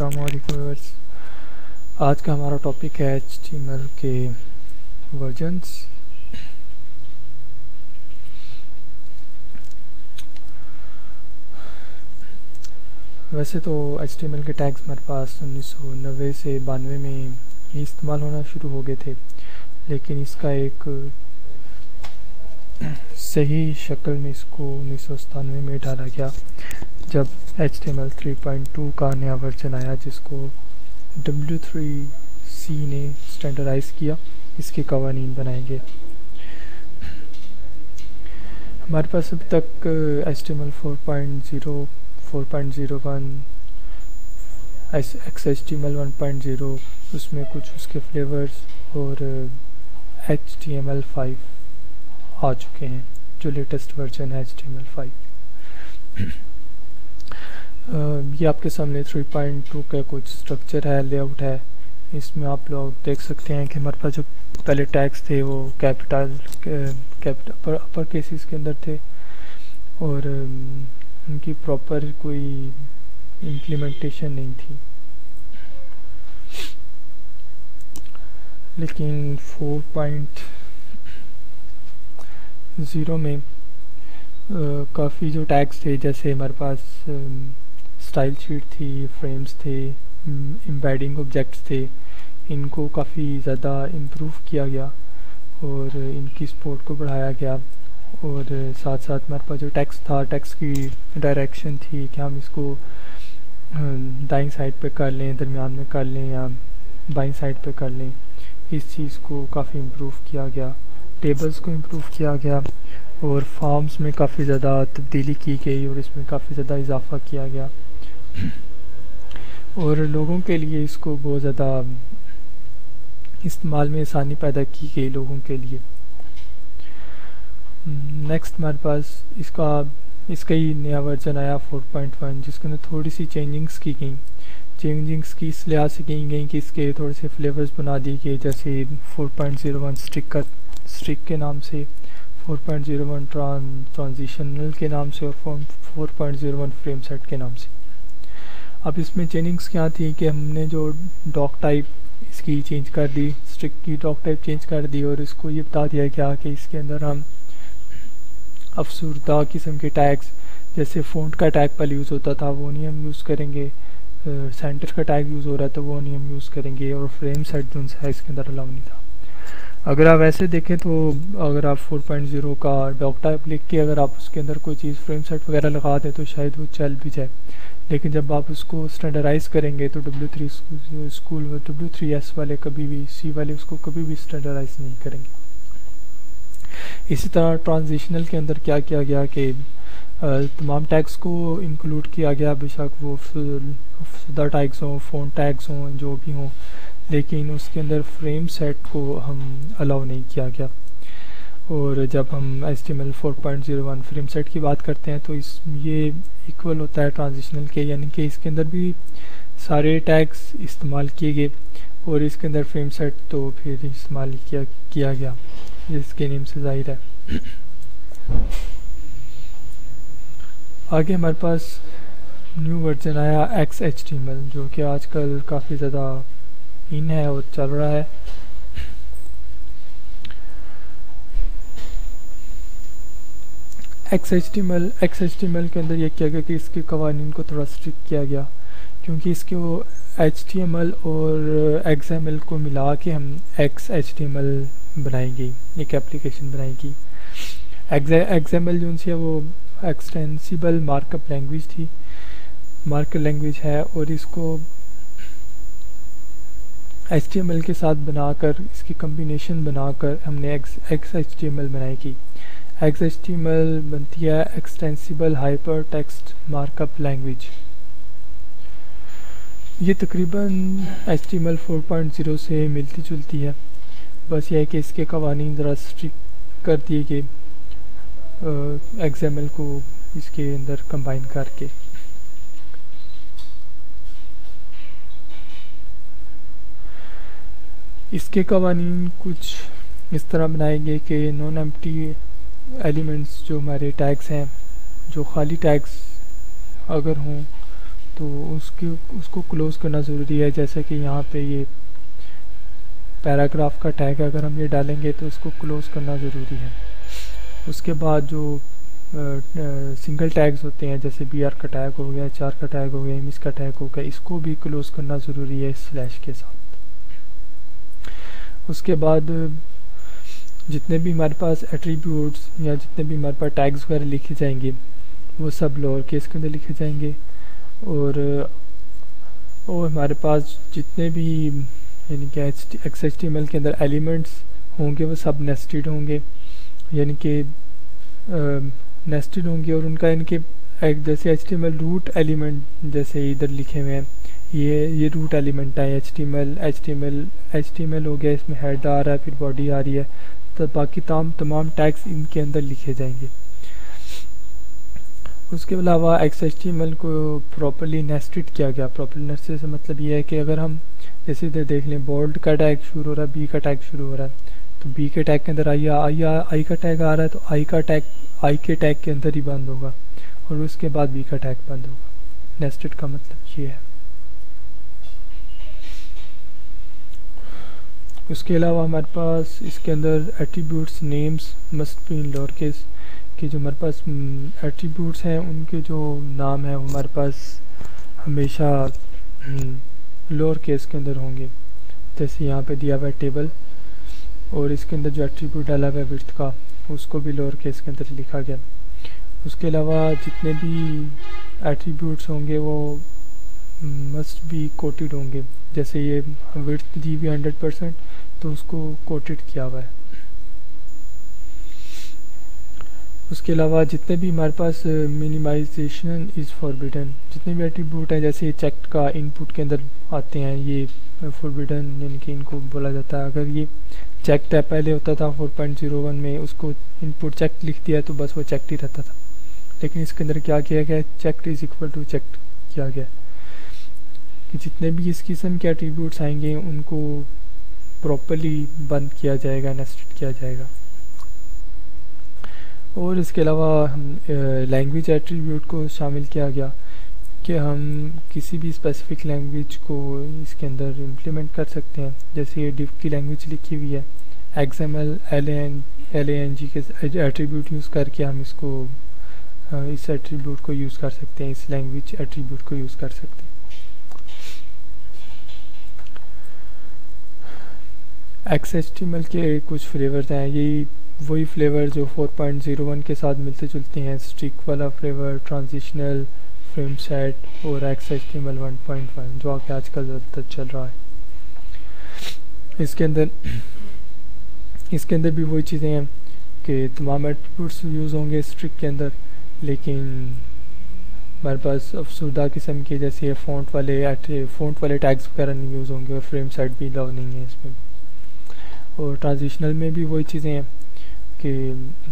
अस्सलाम वालेकुम व्यूअर्स। आज का हमारा टॉपिक है HTML के वर्जन्स। वैसे तो HTML के टैग्स हमारे पास 1990 से 92 में ही इस्तेमाल होना शुरू हो गए थे, लेकिन इसका एक सही शक्ल में इसको 1997 में डाला गया जब HTML 3.2 का नया वर्जन आया, जिसको W3C ने स्टैंडर्डाइज किया। इसके कवानीन बनाए गए। हमारे पास अभी तक HTML 4.0, 4.01, XHTML 1.0, उसमें कुछ उसके फ्लेवर्स और HTML5 आ चुके हैं, जो लेटेस्ट वर्जन है HTML5। ये आपके सामने 3.2 का कुछ स्ट्रक्चर है, लेआउट है। इसमें आप लोग देख सकते हैं कि हमारे पास जो पहले टैग्स थे वो कैपिटल अपर केसेस के अंदर थे और उनकी प्रॉपर कोई इम्प्लीमेंटेशन नहीं थी। लेकिन 4.0 में काफ़ी जो टैग्स थे, जैसे हमारे पास स्टाइल शीट थी, फ्रेम्स थे, एम्बेडिंग ऑब्जेक्ट्स थे, इनको काफ़ी ज़्यादा इम्प्रूव किया गया और इनकी सपोर्ट को बढ़ाया गया। और साथ साथ हमारे पास जो टेक्स्ट था, टेक्स्ट की डायरेक्शन थी कि हम इसको दाईं साइड पे कर लें, दरमियान में कर लें या बाईं साइड पे कर लें, इस चीज़ को काफ़ी इम्प्रूव किया गया। टेबल्स को इम्प्रूव किया गया और फॉर्म्स में काफ़ी ज़्यादा तब्दीली की गई और इसमें काफ़ी ज़्यादा इजाफा किया गया और लोगों के लिए इसको बहुत ज़्यादा इस्तेमाल में आसानी पैदा की गई लोगों के लिए। नेक्स्ट हमारे पास इसका ही नया वर्जन आया 4.1, जिसके अंदर थोड़ी सी चेंजिंग्स की गई। चेंजिंग्स की इस लिहाज से की गई कि इसके थोड़े से फ्लेवर्स बना दिए गए, जैसे 4.01 स्ट्रिक के नाम से, 4.01 ट्रांजिशनल के नाम से और 4.01 फ्रेम सेट के नाम से। अब इसमें चेंजिंग्स क्या थी कि हमने जो डॉक टाइप इसकी चेंज कर दी, स्ट्रिक की डॉक टाइप चेंज कर दी और इसको ये बता दिया गया कि इसके अंदर हम अफसरदा किस्म के टैग्स, जैसे फ़ॉन्ट का टैग पहले यूज़ होता था वो नहीं हम यूज़ करेंगे, सेंटर का टैग यूज़ हो रहा था वो नहीं हम यूज़ करेंगे, और फ्रेम सेट जो है इसके अंदर अलाउ नहीं था। अगर आप ऐसे देखें तो अगर आप 4.0 का डॉक टाइप लिख के अगर आप उसके अंदर कोई चीज़ फ्रेम सेट वगैरह लगा दें तो शायद वो चल भी जाए, लेकिन जब आप उसको स्टैंडर्डाइज करेंगे तो W3S वाले कभी भी, C वाले उसको कभी भी स्टैंडर्डाइज नहीं करेंगे। इसी तरह ट्रांजिशनल के अंदर क्या किया गया कि तमाम टैग्स को इंक्लूड किया गया, बेशक वो अफसरदा टैग्स हों, फ़ॉन्ट टैग्स हों, जो भी हों, लेकिन उसके अंदर फ्रेम सेट को हम अलाउ नहीं किया गया। और जब हम HTML 4.01 फ्रेम सेट की बात करते हैं तो ये इक्वल होता है ट्रांजिशनल के, यानी कि इसके अंदर भी सारे टैग्स इस्तेमाल किए गए और इसके अंदर फ्रेम सेट तो फिर इस्तेमाल किया गया, जिसके नेम से जाहिर है। आगे हमारे पास न्यू वर्जन आया XHTML, जो कि आजकल काफ़ी ज़्यादा इन है और चल रहा है। XHTML के अंदर यह किया गया कि इसके कवानीन को थोड़ा स्ट्रिक्ट किया गया, क्योंकि इसके वो HTML और XML को मिला के हम XHTML बनाएंगी, एक एप्लीकेशन बनाएगी। XML जो है वो एक्सटेंसिबल मार्कअप लैंग्वेज थी, मार्कअप लैंग्वेज है, और इसको HTML के साथ बनाकर, इसकी कम्बिनेशन बनाकर हमने XHTML बनाएगी। XHTML बनती है extensible hyper text markup language. ये तकरीबन HTML 4.0 से मिलती जुलती है, बस यह है कि इसके कवानीन ज़रा स्ट्रिक्ट कर दिए गए XML को इसके अंदर कंबाइन करके। इसके कवानीन कुछ इस तरह बनाए गए कि नॉन एम्प्टी एलिमेंट्स जो हमारे टैग्स हैं, जो खाली टैग्स अगर हों तो उसको क्लोज़ करना ज़रूरी है। जैसे कि यहाँ पे ये पैराग्राफ का टैग अगर हम ये डालेंगे तो इसको क्लोज़ करना ज़रूरी है। उसके बाद जो सिंगल टैग्स होते हैं जैसे BR का टैग हो गया, HR का टैग हो गया, इमेज का टैग हो गया, इसको भी क्लोज़ करना ज़रूरी है स्लैश के साथ। उसके बाद जितने भी हमारे पास एट्रीब्यूट्स या जितने भी हमारे पास टैग्स वगैरह लिखे जाएंगे वो सब लोअर केस के अंदर लिखे जाएंगे। और हमारे पास जितने भी यानी कि XHTML के अंदर एलिमेंट्स होंगे वो सब नेस्टेड होंगे, यानी कि नेस्टेड होंगे। और उनका इनके एक जैसे HTML रूट एलिमेंट जैसे इधर लिखे हुए हैं, ये रूट एलिमेंट है HTML हो गया, इसमें हेड आ रहा है, फिर बॉडी आ रही है, तो बाकी तमाम टैग्स इनके अंदर लिखे जाएंगे। उसके अलावा XHTML को प्रॉपर्ली नेस्टेड किया गया। प्रॉपर्ली नेस्टेड से मतलब ये है कि अगर हम जैसे इधर देख लें, बोल्ड का टैग शुरू हो रहा है, B का टैग शुरू हो रहा है, तो B के टैग के अंदर आई का टैग आ रहा है, तो आई के टैग के अंदर ही बंद होगा, और उसके बाद B का टैग बंद होगा। नेस्टेड का मतलब ये है। उसके अलावा हमारे पास इसके अंदर attributes names must be in lower case, कि जो हमारे पास एट्रीब्यूट्स हैं उनके जो नाम है वो हमारे पास हमेशा लोअर केस के अंदर होंगे। जैसे यहाँ पे दिया हुआ है टेबल, और इसके अंदर जो एट्रीब्यूट डाला हुआ है विड्थ का, उसको भी लोअर केस के अंदर लिखा गया। उसके अलावा जितने भी एट्रीब्यूट्स होंगे वो मस्ट बी कोटेड होंगे। जैसे ये विड्थ दी हुई 100%, तो उसको कोटेड किया हुआ है। उसके अलावा जितने भी हमारे पास मिनिमाइजेशन इज़ फॉरबिडन, जितने भी एट्रीब्यूट हैं जैसे चेक्ड का इनपुट के अंदर आते हैं, ये फॉरबिडन यानी कि इनको बोला जाता है। अगर ये चेक्ड है, पहले होता था 4.01 में, उसको इनपुट चेक्ड लिख दिया तो बस वो चेक्ड ही रहता था। लेकिन इसके अंदर क्या किया गया, checked is equal to checked किया गया, कि जितने भी इस किस्म के एट्रीब्यूट्स आएंगे उनको प्रॉपर्ली बंद किया जाएगा, नेस्टेड किया जाएगा। और इसके अलावा लैंग्वेज एट्रीब्यूट को शामिल किया गया कि हम किसी भी स्पेसिफिक लैंग्वेज को इसके अंदर इम्प्लीमेंट कर सकते हैं। जैसे ये डिव की लैंग्वेज लिखी हुई है, XML LANG के एट्रीब्यूट यूज़ करके हम इसको इस एट्रीब्यूट को यूज़ कर सकते हैं, इस लैंग्वेज एट्रीब्यूट को यूज़ कर सकते हैं। XHTML के कुछ फ्लेवर्स हैं, यही वही फ्लेवर जो 4.01 के साथ मिलते जुलते हैं, स्ट्रिक वाला फ्लेवर, ट्रांजिशनल, फ्रेम सेट और XHTML 1.1 जो आके आजकल ज़्यादातर चल रहा है। इसके अंदर भी वही चीज़ें हैं कि तमाम एट्रीब्यूट्स यूज़ होंगे स्ट्रिक के अंदर, लेकिन हमारे पास अफसरदा किस्म के जैसे फ़ॉन्ट वाले टैग्स वगैरह नहीं यूज़ होंगे, और फ्रेम सेट भी अलाउ नहीं है इसमें। और ट्रांजिशनल में भी वही चीज़ें हैं कि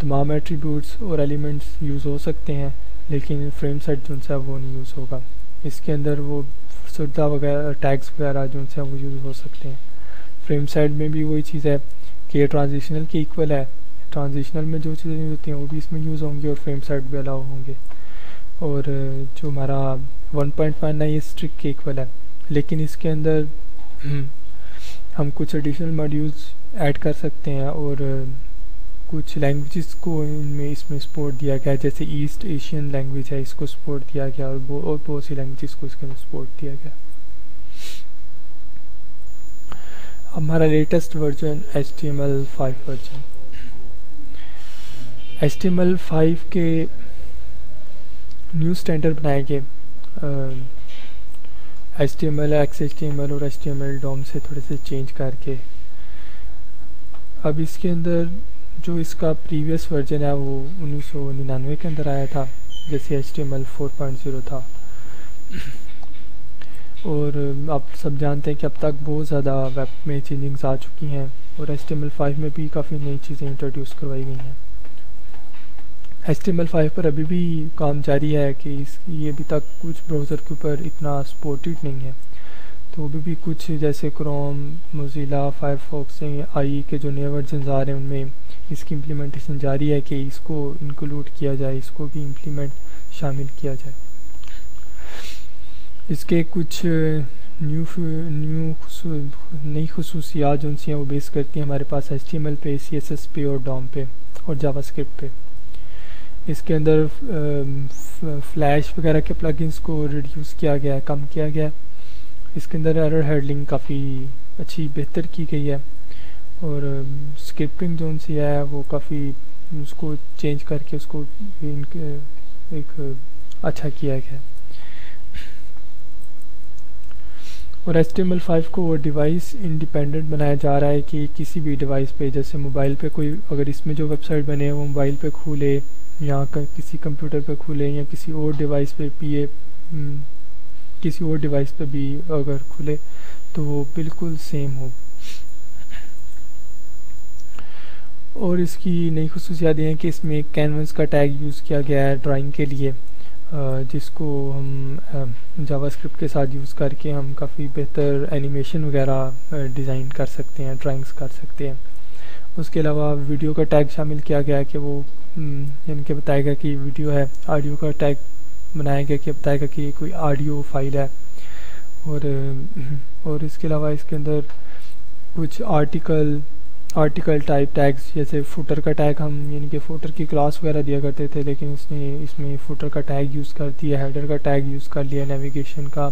तमाम एट्रीब्यूट्स और एलिमेंट्स यूज़ हो सकते हैं, लेकिन फ्रेम सेट जो सा वो नहीं यूज़ होगा। इसके अंदर वो अफसरदा वगैरह टैग्स वगैरह जो सा वो यूज़ हो सकते हैं। फ्रेम सेट में भी वही चीज़ है कि ये ट्रांजिशनल के इक्वल है, ट्रांजिशनल में जो चीज़ें यूज़ होती हैं वो भी इसमें यूज़ होंगी, और फ्रेम सेट भी अलाउ होंगे। और जो हमारा 1.1 है ये स्ट्रिक के इक्वल है, लेकिन इसके अंदर हम कुछ एडिशनल मॉड्यूल्स ऐड कर सकते हैं, और कुछ लैंग्वेजेस को इसमें सपोर्ट दिया गया है। जैसे ईस्ट एशियन लैंग्वेज है, इसको सपोर्ट दिया गया, और बहुत सी लैंग्वेजेस को इसके अंदर सपोर्ट दिया गया। हमारा latest version HTML5 version, HTML5 के न्यू स्टैंडर्ड बनाए गए HTML, XHTML और HTML DOM से थोड़े से चेंज करके। अब इसके अंदर जो इसका प्रीवियस वर्जन है वो 1999 के अंदर आया था, जैसे HTML 4.0 था। और आप सब जानते हैं कि अब तक बहुत ज़्यादा वेब में चेंजिंग्स आ चुकी हैं, और HTML5 में भी काफ़ी नई चीज़ें इंट्रोड्यूस करवाई गई हैं। HTML5 पर अभी भी काम जारी है कि ये अभी तक कुछ ब्राउज़र के ऊपर इतना सपोर्टेड नहीं है, तो अभी भी कुछ जैसे क्रोम, मोज़िला, फायरफॉक्स, आई के जो नए वर्जन आ रहे हैं उनमें इसकी इम्प्लीमेंटेशन जारी है कि इसको इंक्लूड किया जाए, इसको भी इम्प्लीमेंट शामिल किया जाए। इसके कुछ नई खसूसियात जो सी हैं वो बेस करती हैं हमारे पास HTML पे, CSS पे और DOM पे और जावास्क्रिप्ट पे। इसके अंदर फ्लैश वगैरह के प्लगइन्स को रिड्यूस किया गया है, कम किया गया है। इसके अंदर एरर हैंडलिंग काफ़ी अच्छी बेहतर की गई है और स्क्रिप्टिंग जो सी है वो काफ़ी उसको चेंज करके उसको एक अच्छा किया गया है। और HTML5 को वो डिवाइस इंडिपेंडेंट बनाया जा रहा है कि किसी भी डिवाइस पे, जैसे मोबाइल पे कोई अगर इसमें जो वेबसाइट बने वो मोबाइल पे खुले या किसी कंप्यूटर पे खुले या किसी और डिवाइस पे किसी और डिवाइस पे भी अगर खुले तो वो बिल्कुल सेम हो। और इसकी नई खसूसियात ये हैं कि इसमें कैनवस का टैग यूज़ किया गया है ड्राइंग के लिए, जिसको हम जावास्क्रिप्ट के साथ यूज़ करके हम काफ़ी बेहतर एनिमेशन वगैरह डिज़ाइन कर सकते हैं, ड्राइंग्स कर सकते हैं। उसके अलावा वीडियो का टैग शामिल किया गया है कि वो यानी कि बताएगा कि वीडियो है। ऑडियो का टैग बनाया गया कि बताएगा कि कोई ऑडियो फाइल है। और इसके अलावा इसके अंदर कुछ आर्टिकल टाइप टैग्स, जैसे फुटर का टैग हम यानी कि फुटर की क्लास वगैरह दिया करते थे, लेकिन उसने इसमें फुटर का टैग यूज़ कर दिया, हेडर का टैग यूज़ कर लिया, नेविगेशन का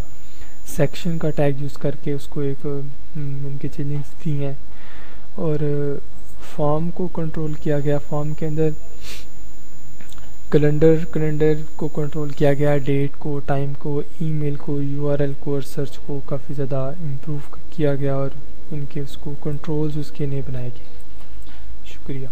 सेक्शन का टैग यूज़ करके उसको एक उनके चेंजिंग्स दी हैं। और फॉर्म को कंट्रोल किया गया, फॉर्म के अंदर कैलेंडर को कंट्रोल किया गया, डेट को, टाइम को, ईमेल को, URL को और सर्च को काफ़ी ज़्यादा इम्प्रूव किया गया और इनके उसको कंट्रोल्स उसके नए बनाए गए। शुक्रिया।